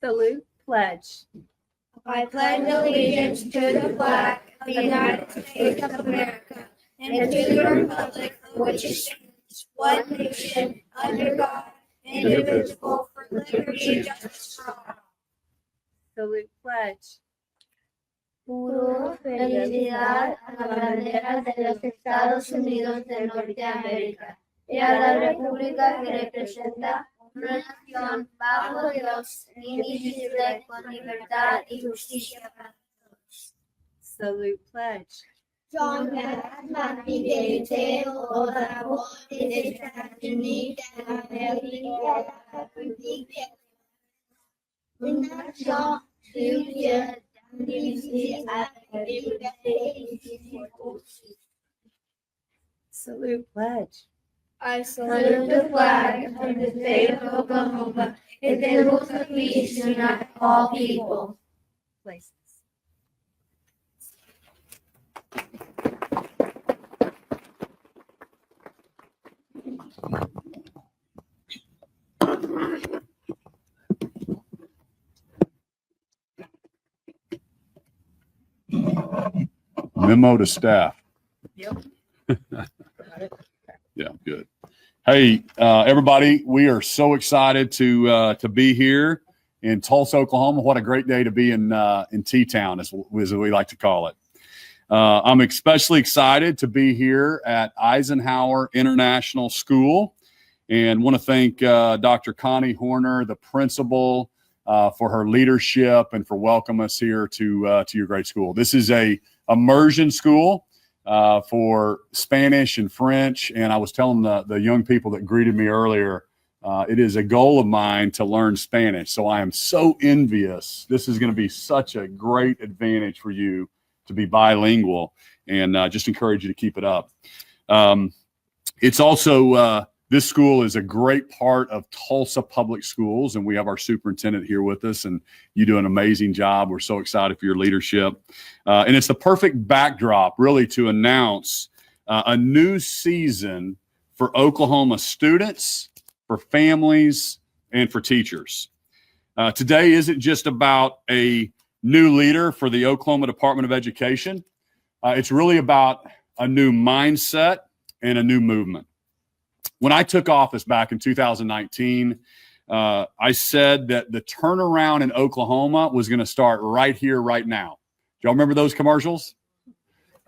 Salute, pledge. I pledge allegiance to the flag of the United States of America and to the republic for which it stands, one nation, under God, indivisible, for liberty and justice for all. Salute, pledge. Juro fidelidad a la bandera de los Estados Unidos de Norteamérica y a la república que representa una nación bajo Dios, indivisible, con libertad y justicia para todos. Salute, pledge. Som med fidelité och favor till de États-Unis d'Amérique, une nation unie, indivisible, avec liberté et justice. Salute, pledge. I salute the flag of the state of Oklahoma. It symbols of peace to unite all people. Places. Memo to staff. Yep. Yeah, good. Hey, everybody, we are so excited to be here in Tulsa, Oklahoma. What a great day to be in T-Town, as we like to call it. I'm especially excited to be here at Eisenhower International School, and want to thank Dr. Connie Horner, the principal, for her leadership and for welcoming us here to your great school. This is a immersion school for Spanish and French. And I was telling the young people that greeted me earlier, it is a goal of mine to learn Spanish. So I am so envious. This is going to be such a great advantage for you to be bilingual, and just encourage you to keep it up. It's also, this school is a great part of Tulsa Public Schools, and we have our superintendent here with us, and you do an amazing job. We're so excited for your leadership. And it's the perfect backdrop, really, to announce a new season for Oklahoma students, for families, and for teachers. Today isn't just about a new leader for the Oklahoma Department of Education. It's really about a new mindset and a new movement. When I took office back in 2019, I said that the turnaround in Oklahoma was going to start right here, right now. Do y'all remember those commercials?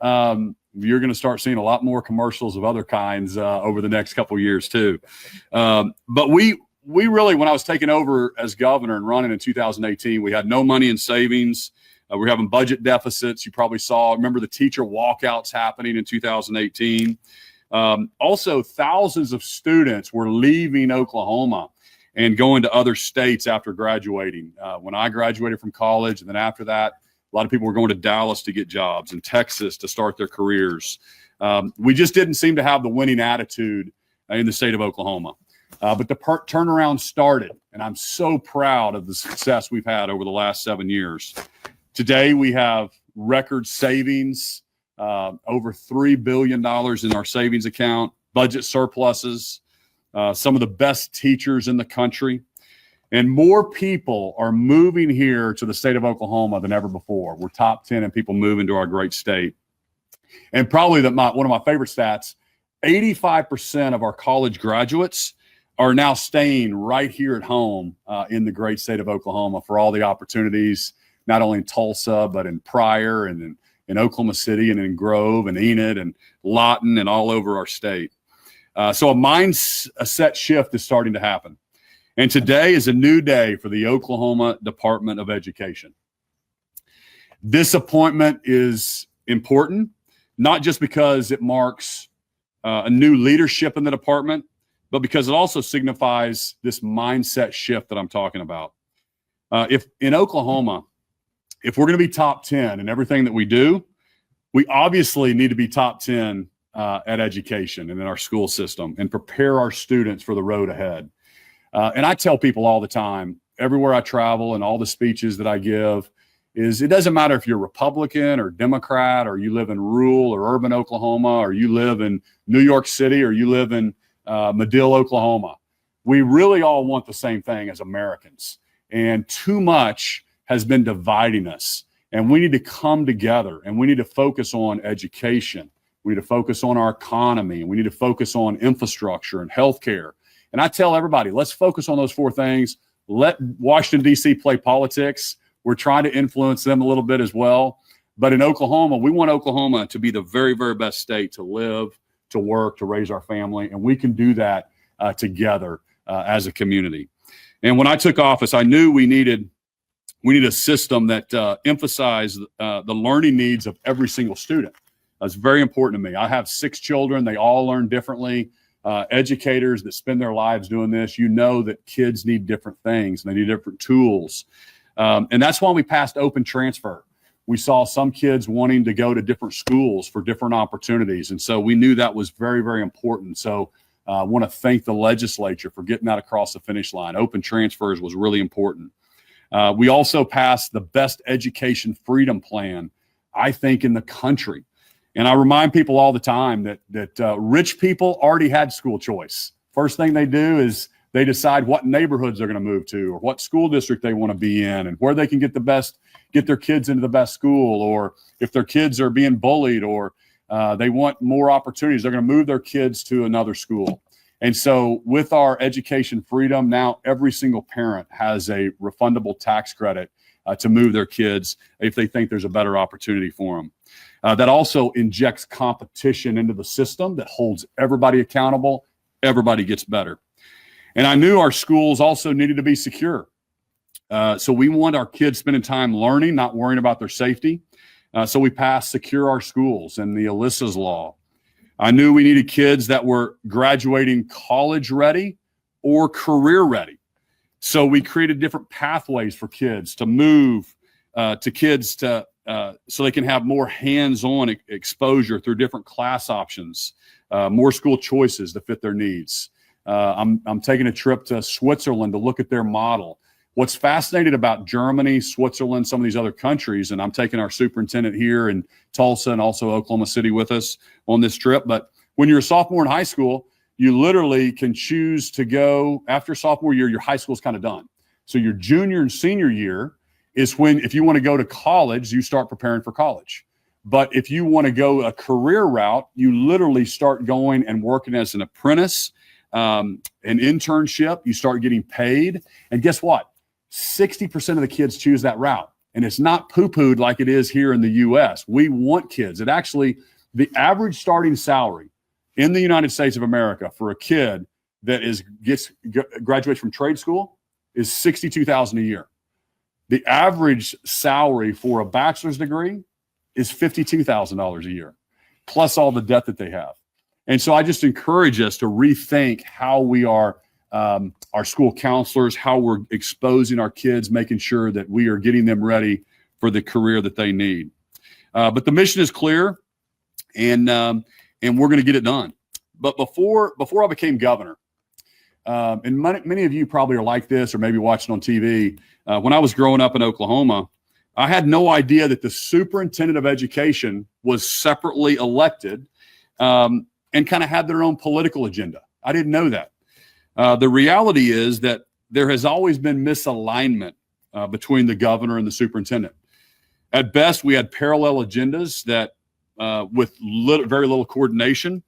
You're going to start seeing a lot more commercials of other kinds over the next couple of years too. But we really, when I was taking over as governor and running in 2018, we had no money in savings. We were having budget deficits. You probably saw, remember the teacher walkouts happening in 2018. Also, thousands of students were leaving Oklahoma and going to other states after graduating. When I graduated from college, and then after that, a lot of people were going to Dallas to get jobs and Texas to start their careers. We just didn't seem to have the winning attitude in the state of Oklahoma. But the turnaround started, and I'm so proud of the success we've had over the last 7 years. Today, we have record savings. Over $3 billion in our savings account, budget surpluses, some of the best teachers in the country, and more people are moving here to the state of Oklahoma than ever before. We're top 10 in people moving to our great state. And probably one of my favorite stats, 85% of our college graduates are now staying right here at home in the great state of Oklahoma for all the opportunities, not only in Tulsa, but in Pryor and in Oklahoma City and in Grove and Enid and Lawton and all over our state. So a mindset shift is starting to happen. And today is a new day for the Oklahoma Department of Education. This appointment is important, not just because it marks a new leadership in the department, but because it also signifies this mindset shift that I'm talking about. If in Oklahoma, if we're going to be top 10 in everything that we do, we obviously need to be top 10 at education and in our school system and prepare our students for the road ahead. And I tell people all the time, everywhere I travel and all the speeches that I give, is it doesn't matter if you're Republican or Democrat, or you live in rural or urban Oklahoma, or you live in New York City, or you live in Madill, Oklahoma. We really all want the same thing as Americans. and too much has been dividing us. And we need to come together, and we need to focus on education. We need to focus on our economy, and we need to focus on infrastructure and healthcare. And I tell everybody, let's focus on those four things. Let Washington, D.C. play politics. We're trying to influence them a little bit as well. But in Oklahoma, we want Oklahoma to be the very, very best state to live, to work, to raise our family. And we can do that together as a community. And when I took office, I knew we needed a system that emphasized the learning needs of every single student. That's very important to me. I have 6 children. They all learn differently. Educators that spend their lives doing this, you know that kids need different things and they need different tools. And that's why we passed open transfer. We saw some kids wanting to go to different schools for different opportunities. And so we knew that was very, very important. So I want to thank the legislature for getting that across the finish line. Open transfers was really important. We also passed the best education freedom plan, I think, in the country. And I remind people all the time that rich people already had school choice. First thing they do is they decide what neighborhoods they're going to move to, or what school district they want to be in, and where they can get their kids into the best school, or if their kids are being bullied, or they want more opportunities, they're going to move their kids to another school. And so with our education freedom, now every single parent has a refundable tax credit to move their kids if they think there's a better opportunity for them. That also injects competition into the system that holds everybody accountable. Everybody gets better. And I knew our schools also needed to be secure. So we want our kids spending time learning, not worrying about their safety. So we passed Secure Our Schools and the Alyssa's Law. I knew we needed kids that were graduating college ready or career ready. So we created different pathways for kids to move, so they can have more hands-on exposure through different class options, more school choices to fit their needs. I'm taking a trip to Switzerland to look at their model. What's fascinating about Germany, Switzerland, some of these other countries, and I'm taking our superintendent here in Tulsa and also Oklahoma City with us on this trip. But when you're a sophomore in high school, you literally can choose to go after sophomore year, your high school's kind of done. So your junior and senior year is when, if you want to go to college, you start preparing for college. But if you want to go a career route, you literally start going and working as an apprentice, an internship, you start getting paid. And guess what? 60% of the kids choose that route. And it's not poo-pooed like it is here in the U.S. We want kids. It actually, the average starting salary in the United States of America for a kid that graduates from trade school is $62,000 a year. The average salary for a bachelor's degree is $52,000 a year, plus all the debt that they have. And so I just encourage us to rethink how we are, our school counselors, how we're exposing our kids, making sure that we are getting them ready for the career that they need. But the mission is clear, and we're going to get it done. But before I became governor, and many of you probably are like this or maybe watching on TV, when I was growing up in Oklahoma, I had no idea that the superintendent of education was separately elected and kind of had their own political agenda. I didn't know that. The reality is that there has always been misalignment between the governor and the superintendent. At best, we had parallel agendas that with very little coordination.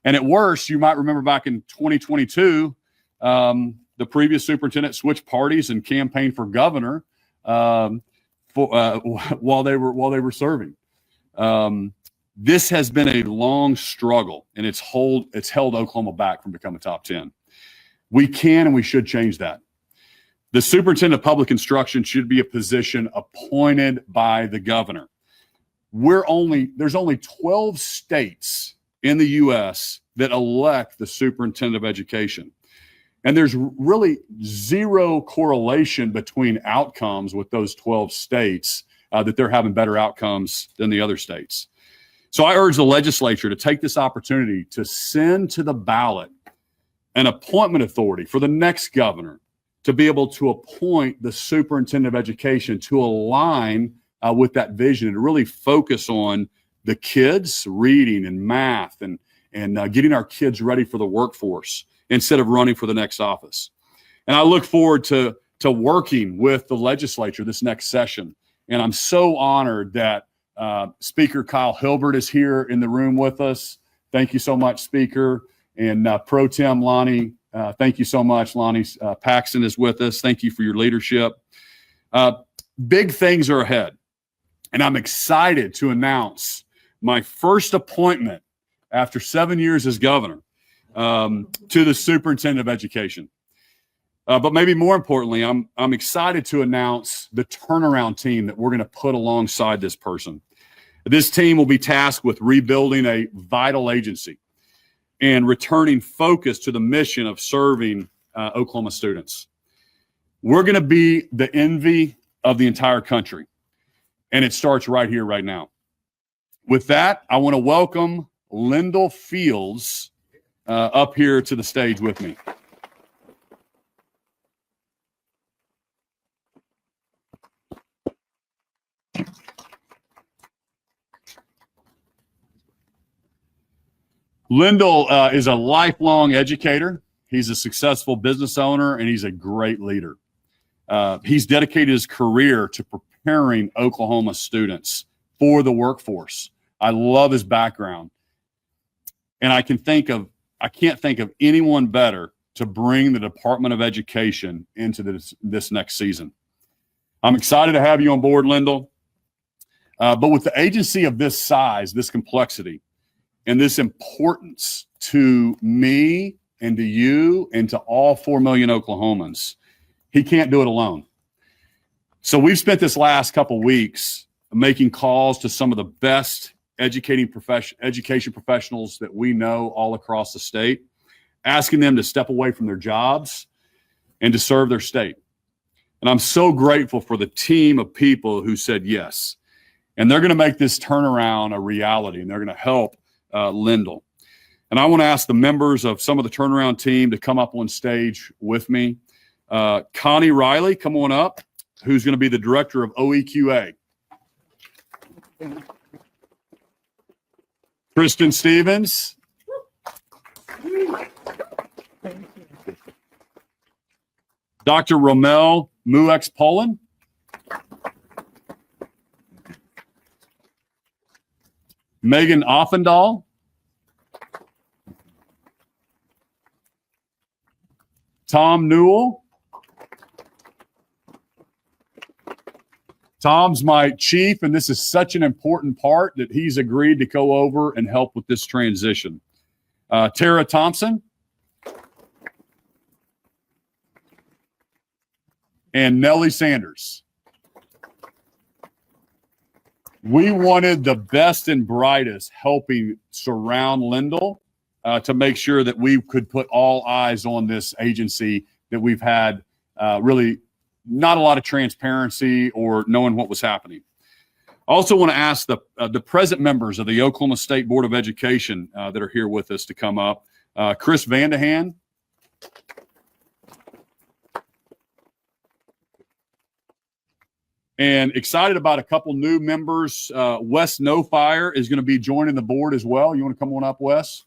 And at worst, you might remember back in 2022, the previous superintendent switched parties and campaigned for governor while they were serving. This has been a long struggle, and it's held Oklahoma back from becoming top 10. We can and we should change that. The superintendent of public instruction should be a position appointed by the governor. There's only 12 states in the U.S. that elect the superintendent of education. And there's really zero correlation between outcomes with those 12 states that they're having better outcomes than the other states. So I urge the legislature to take this opportunity to send to the ballot an appointment authority for the next governor to be able to appoint the superintendent of education to align with that vision and really focus on the kids, reading and math and getting our kids ready for the workforce instead of running for the next office. And I look forward to to working with the legislature this next session. And I'm so honored that Speaker Kyle Hilbert is here in the room with us. Thank you so much, Speaker. And Pro Tem Lonnie, thank you so much. Lonnie Paxton is with us. Thank you for your leadership. Big things are ahead. And I'm excited to announce my first appointment after 7 years as governor to the Superintendent of Education. But maybe more importantly, I'm excited to announce the turnaround team that we're going to put alongside this person. This team will be tasked with rebuilding a vital agency and returning focus to the mission of serving Oklahoma students. We're going to be the envy of the entire country, and it starts right here, right now. With that, I want to welcome Lyndall Fields up here to the stage with me. Lyndall is a lifelong educator. He's a successful business owner, and he's a great leader. He's dedicated his career to preparing Oklahoma students for the workforce. I love his background. And I can't think of anyone better to bring the Department of Education into this next season. I'm excited to have you on board, Lyndall. But with the agency of this size, this complexity, and this importance to me and to you and to all 4 million Oklahomans, he can't do it alone. So we've spent this last couple weeks making calls to some of the best education professionals that we know all across the state, asking them to step away from their jobs and to serve their state. And I'm so grateful for the team of people who said yes. And they're going to make this turnaround a reality, and they're going to help Lyndall. And I want to ask the members of some of the turnaround team to come up on stage with me. Connie Riley, come on up, who's going to be the director of OEQA. Kristen Stevens. Dr. Romel Muex-Poland. Megan Offendal. Tom Newell. Tom's my chief, and this is such an important part that he's agreed to go over and help with this transition. Tara Thompson. And Nellie Sanders. We wanted the best and brightest helping surround Lyndall to make sure that we could put all eyes on this agency that we've had really not a lot of transparency or knowing what was happening. I also want to ask the present members of the Oklahoma State Board of Education that are here with us to come up. Chris Vandehan. And excited about a couple new members. Wes Nofire is going to be joining the board as well. You want to come on up, Wes?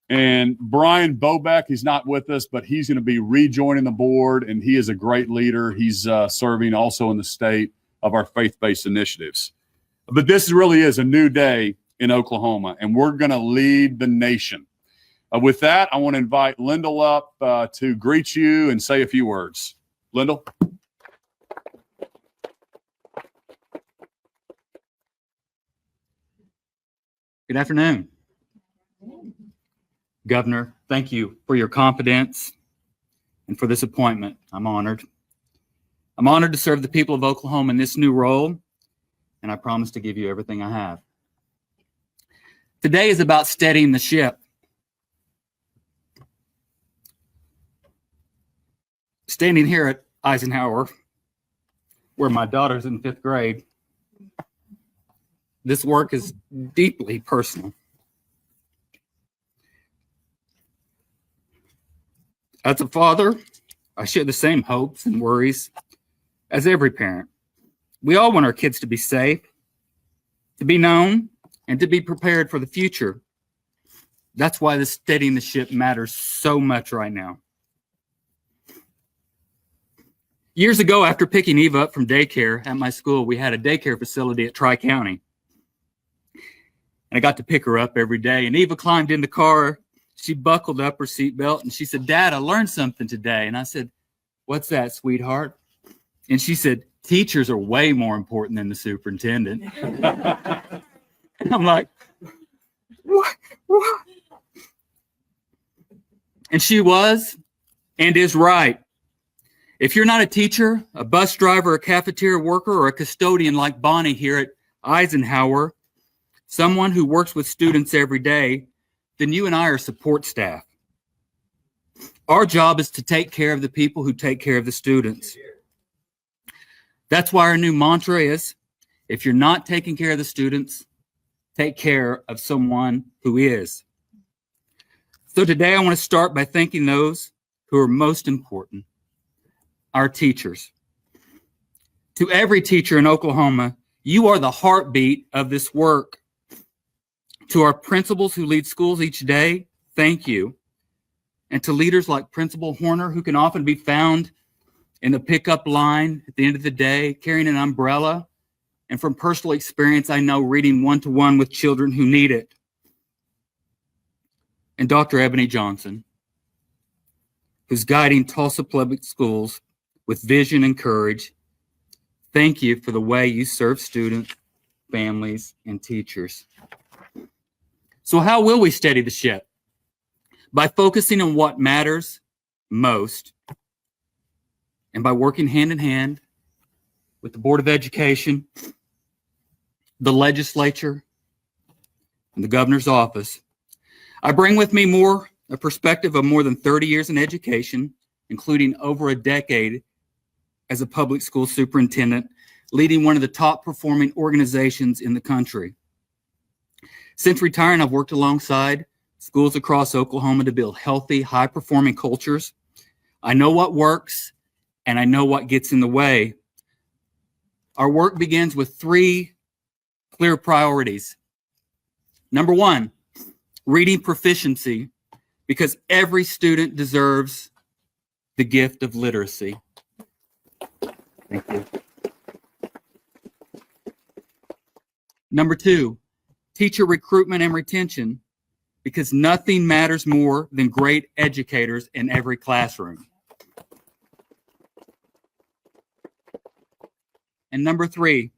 And Brian Bobeck, he's not with us, but he's going to be rejoining the board, and he is a great leader. He's serving also in the state of our faith-based initiatives. But this really is a new day in Oklahoma, and we're going to lead the nation. With that, I want to invite Lyndall up to greet you and say a few words. Lyndall. Good afternoon. Governor, thank you for your confidence and for this appointment. I'm honored. I'm honored to serve the people of Oklahoma in this new role, and I promise to give you everything I have. Today is about steadying the ship. Standing here at Eisenhower, where my daughter's in 5th grade, this work is deeply personal. As a father, I share the same hopes and worries as every parent. We all want our kids to be safe, to be known, and to be prepared for the future. That's why the steadying the ship matters so much right now. Years ago, after picking Eva up from daycare at my school, we had a daycare facility at Tri-County. And I got to pick her up every day. And Eva climbed in the car. She buckled up her seatbelt and she said, "Dad, I learned something today." And I said, "What's that, sweetheart?" And she said, "Teachers are way more important than the superintendent." And I'm like, what? And she was and is right. If you're not a teacher, a bus driver, a cafeteria worker, or a custodian like Bonnie here at Eisenhower, someone who works with students every day, then you and I are support staff. Our job is to take care of the people who take care of the students. That's why our new mantra is, if you're not taking care of the students, take care of someone who is. So today I want to start by thanking those who are most important, our teachers. To every teacher in Oklahoma, you are the heartbeat of this work. To our principals who lead schools each day, thank you. And to leaders like Principal Horner, who can often be found in the pickup line at the end of the day, carrying an umbrella. And from personal experience, I know reading one-to-one with children who need it. And Dr. Ebony Johnson, who's guiding Tulsa Public Schools with vision and courage. Thank you for the way you serve students, families, and teachers. So how will we steady the ship? By focusing on what matters most and by working hand in hand with the Board of Education, the legislature, and the governor's office. I bring with me a perspective of more than 30 years in education, including over a decade as a public school superintendent, leading one of the top performing organizations in the country. Since retiring, I've worked alongside schools across Oklahoma to build healthy, high-performing cultures. I know what works, and I know what gets in the way. Our work begins with 3 clear priorities. Number 1, reading proficiency, because every student deserves the gift of literacy. Thank you. Number 2, teacher recruitment and retention, because nothing matters more than great educators in every classroom. And number 3,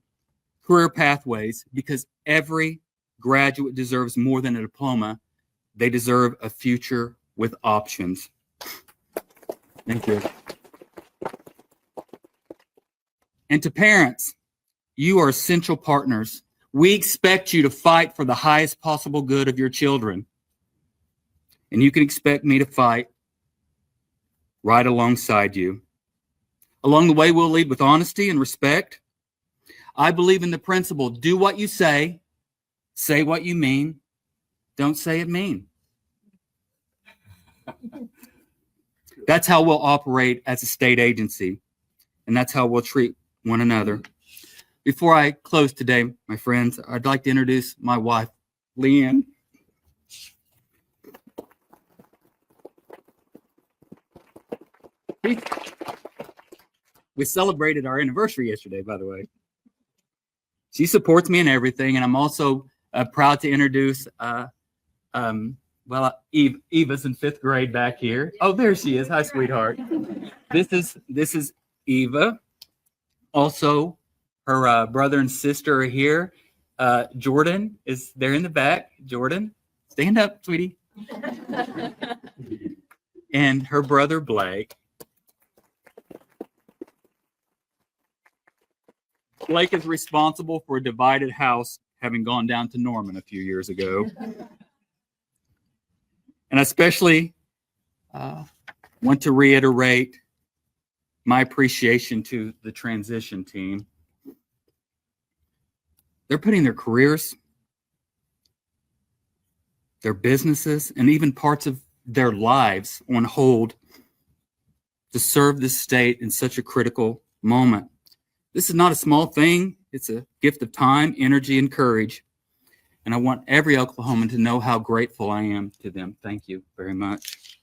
career pathways, because every graduate deserves more than a diploma. They deserve a future with options. Thank you. And to parents, you are essential partners. We expect you to fight for the highest possible good of your children. And you can expect me to fight right alongside you. Along the way, we'll lead with honesty and respect. I believe in the principle, do what you say what you mean, don't say it mean. That's how we'll operate as a state agency, and that's how we'll treat one another. Before I close today, my friends, I'd like to introduce my wife, Leanne. We celebrated our anniversary yesterday, by the way. She supports me in everything, and I'm also proud to introduce, Eva's in 5th grade back here. Oh, there she is. Hi, sweetheart. This is Eva. Also, her brother and sister are here. Jordan is there in the back. Jordan, stand up, sweetie. And her brother, Blake. Blake is responsible for a divided house, having gone down to Norman a few years ago. And I especially want to reiterate my appreciation to the transition team. They're putting their careers, their businesses, and even parts of their lives on hold to serve this state in such a critical moment. This is not a small thing. It's a gift of time, energy, and courage. and I want every Oklahoman to know how grateful I am to them. Thank you very much.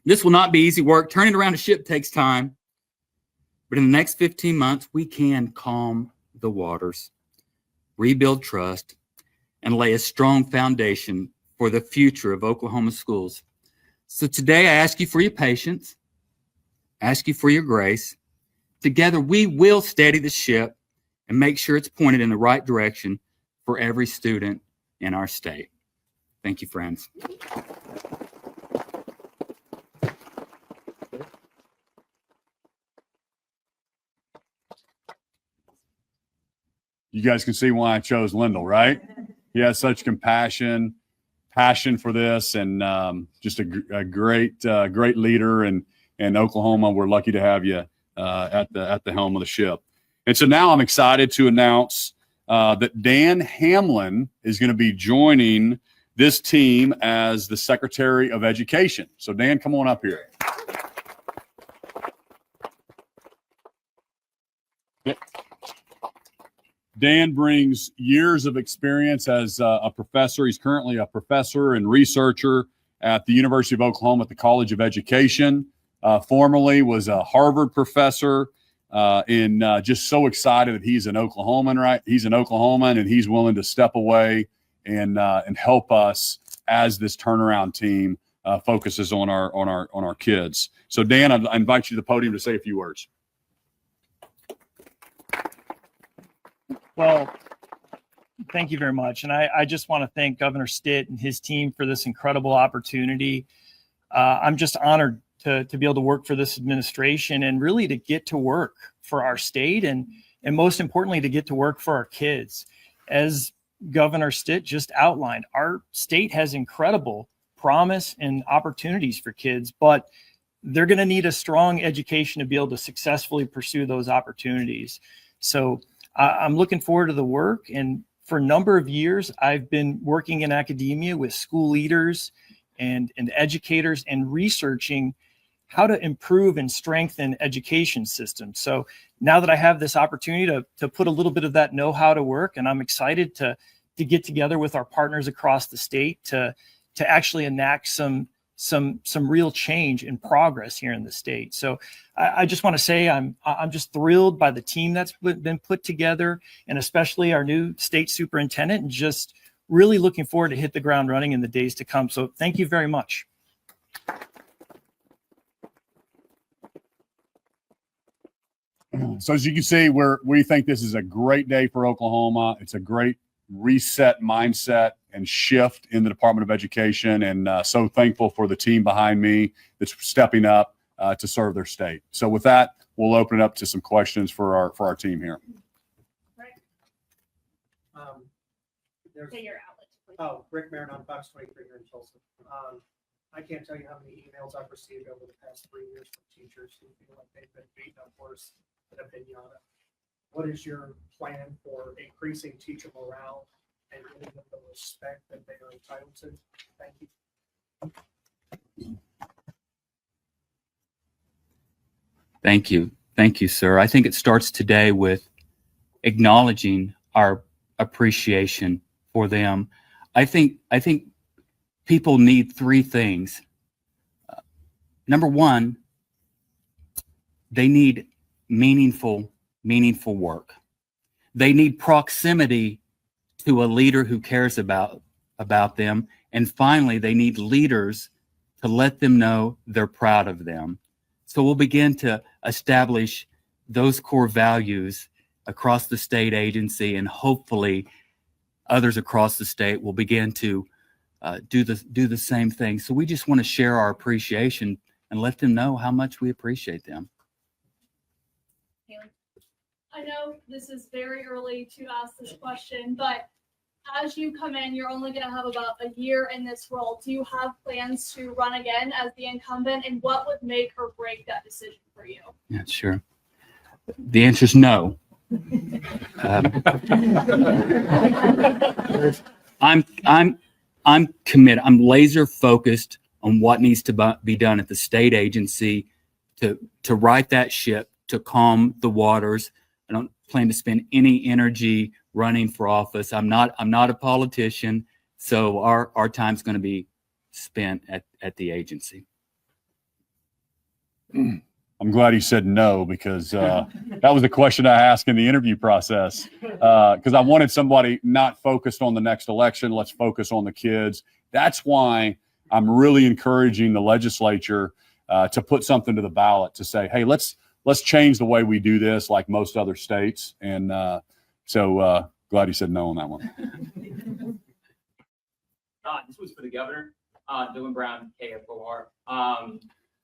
This will not be easy work. Turning around a ship takes time, but in the next 15 months, we can calm the waters, rebuild trust, and lay a strong foundation for the future of Oklahoma schools. So today I ask you for your patience, ask you for your grace. Together we will steady the ship and make sure it's pointed in the right direction for every student in our state. Thank you, friends. You guys can see why I chose Lyndall, right? He has such passion for this, and just a great leader. And in Oklahoma, we're lucky to have you at the helm of the ship. And so now I'm excited to announce that Dan Hamlin is going to be joining this team as the Secretary of Education. So Dan, come on up here. Dan brings years of experience as a professor. He's currently a professor and researcher at the University of Oklahoma at the College of Education. Formerly was a Harvard professor, and just so excited that he's an Oklahoman, right? He's an Oklahoman, and he's willing to step away and help us as this turnaround team focuses on our kids. So Dan, I invite you to the podium to say a few words. Well, thank you very much. And I just want to thank Governor Stitt and his team for this incredible opportunity. I'm just honored to be able to work for this administration and really to get to work for our state and most importantly, to get to work for our kids. As Governor Stitt just outlined, our state has incredible promise and opportunities for kids, but they're going to need a strong education to be able to successfully pursue those opportunities. So I'm looking forward to the work. And for a number of years, I've been working in academia with school leaders and educators and researching how to improve and strengthen education systems. So now that I have this opportunity to put a little bit of that know-how to work, and I'm excited to get together with our partners across the state to actually enact some real change and progress here in the state. So I just want to say I'm just thrilled by the team that's been put together, and especially our new state superintendent, and just really looking forward to hit the ground running in the days to come. So thank you very much. So as you can see, we think this is a great day for Oklahoma. It's a great reset mindset and shift in the Department of Education, and so thankful for the team behind me that's stepping up to serve their state. So with that, we'll open it up to some questions for our team here. Say your outlet, please. Rick Marin on Fox 23 here in Tulsa. I can't tell you how many emails I've received over the past 3 years from teachers who feel like they've been beaten up worse that have been yada. What is your plan for increasing teacher morale and giving them the respect that they are entitled to? Thank you. Thank you. Thank you, sir. I think it starts today with acknowledging our appreciation for them. I think people need three things. Number one, they need meaningful work. They need proximity to a leader who cares about them. And finally, they need leaders to let them know they're proud of them. So we'll begin to establish those core values across the state agency, and hopefully others across the state will begin to do the same thing. So we just want to share our appreciation and let them know how much we appreciate them. I know this is very early to ask this question, but as you come in, you're only going to have about a year in this role. Do you have plans to run again as the incumbent, and what would make or break that decision for you? Yeah, sure. The answer is no. I'm committed. I'm laser focused on what needs to be done at the state agency to right that ship, to calm the waters. I don't plan to spend any energy running for office. I'm not a politician, so our time's going to be spent at the agency. I'm glad he said no, because that was the question I asked in the interview process, because I wanted somebody not focused on the next election. Let's focus on the kids. That's why I'm really encouraging the legislature to put something to the ballot to say, hey, let's change the way we do this, like most other states. And so glad he said no on that one. This was for the governor, Dylan Brown, KFOR.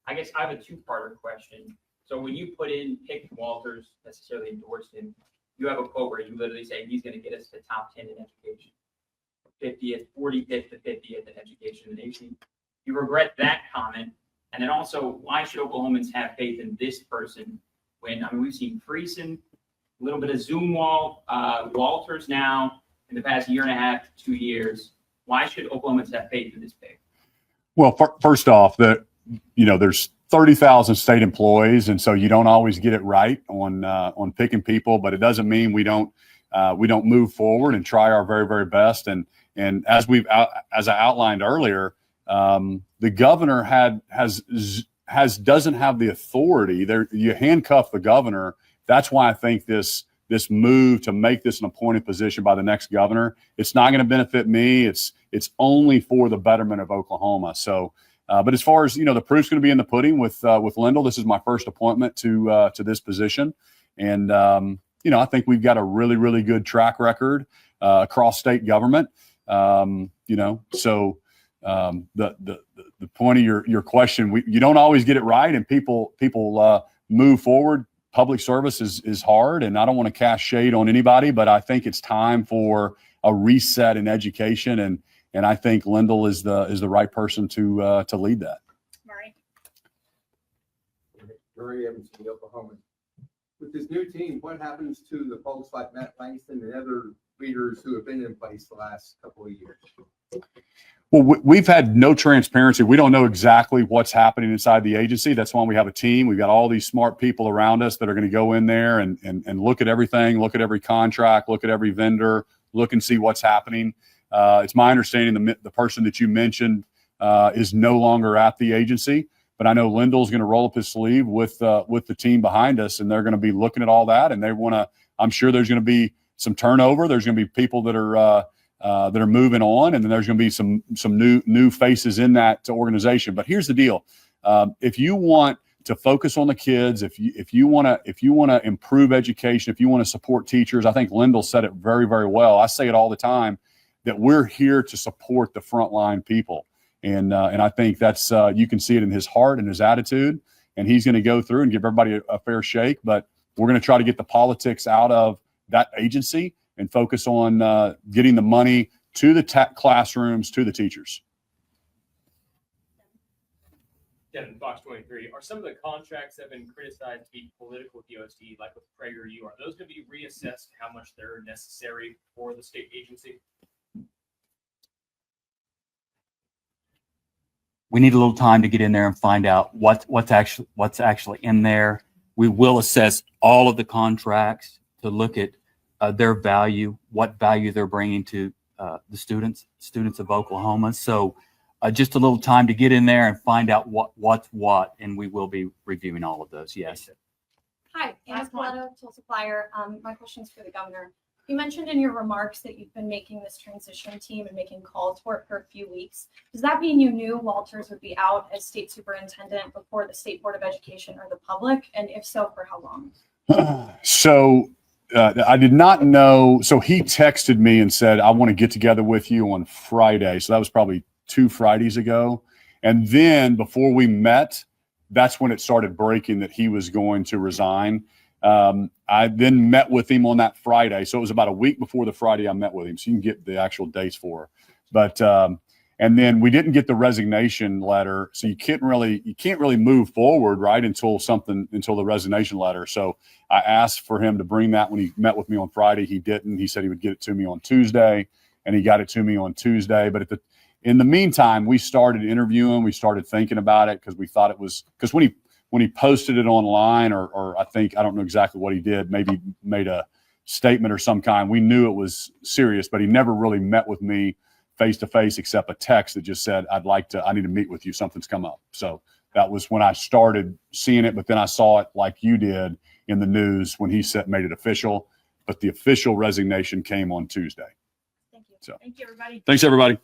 I guess I have a two-parter question. So when you put in Pick Walters, necessarily endorsed him, you have a quote where you literally say he's going to get us to top 10 in education, 50th, 45th to 50th in education in the nation. You regret that comment. And then also, why should Oklahomans have faith in this person when, I mean, we've seen Friesen, a little bit of Zumwalt, Walters now in the past year and a half, 2 years. Why should Oklahomans have faith in this pick? Well, first off, there's 30,000 state employees, and so you don't always get it right on picking people, but it doesn't mean we don't move forward and try our very, very best. And as I outlined earlier, the governor doesn't have the authority there. You handcuff the governor. That's why I think this move to make this an appointed position by the next governor, it's not going to benefit me. It's only for the betterment of Oklahoma. So, but as far as, the proof's going to be in the pudding with Lindell. This is my first appointment to this position. And, I think we've got a really, really good track record across state government. So the point of your question, you don't always get it right, and people move forward. Public service is hard, and I don't want to cast shade on anybody, but I think it's time for a reset in education, and I think Lindell is the right person to lead that. Murray. Murray Evans from Oklahoma. With this new team, what happens to the folks like Matt Langston and other leaders who have been in place the last couple of years? Well, we've had no transparency. We don't know exactly what's happening inside the agency. That's why we have a team. We've got all these smart people around us that are going to go in there and look at everything, look at every contract, look at every vendor, look and see what's happening. It's my understanding the person that you mentioned is no longer at the agency, but I know Lindell's going to roll up his sleeve with the team behind us, and they're going to be looking at all that, and I'm sure there's going to be some turnover. There's going to be people that are moving on, and then there's going to be some new faces in that organization. But here's the deal: if you want to focus on the kids, if you want to improve education, if you want to support teachers, I think Lindell said it very, very well. I say it all the time that we're here to support the frontline people, and I think that's you can see it in his heart and his attitude, and he's going to go through and give everybody a fair shake. But we're going to try to get the politics out of that agency and focus on getting the money to the classrooms, to the teachers. Devin, Fox 23. Are some of the contracts that have been criticized to be political DOSD, like with PragerU, are those going to be reassessed how much they're necessary for the state agency? We need a little time to get in there and find out what's actually in there. We will assess all of the contracts to look at their value, what value they're bringing to the students of Oklahoma. So just a little time to get in there and find out what's what, and we will be reviewing all of those. Yes. Hi, Anna Coletto, Tool Supplier. My question is for the governor. You mentioned in your remarks that you've been making this transition team and making calls for it for a few weeks. Does that mean you knew Walters would be out as state superintendent before the State Board of Education or the public? And if so, for how long? So I did not know. So he texted me and said, I want to get together with you on Friday. So that was probably 2 Fridays ago. And then before we met, that's when it started breaking that he was going to resign. I then met with him on that Friday. So it was about a week before the Friday I met with him. So you can get the actual dates for her. But, and then we didn't get the resignation letter. So you can't really move forward, right, until the resignation letter. So I asked for him to bring that when he met with me on Friday. He didn't. He said he would get it to me on Tuesday, and he got it to me on Tuesday. But in the meantime, we started interviewing. We started thinking about it because we thought it was – because when he posted it online, or I don't know exactly what he did, maybe made statement or some kind. We knew it was serious, but he never really met with me face to face except a text that just said, I need to meet with you. Something's come up. So that was when I started seeing it, but then I saw it like you did in the news when he made it official. But the official resignation came on Tuesday. Thank you. So Thank you, everybody. thanks, everybody.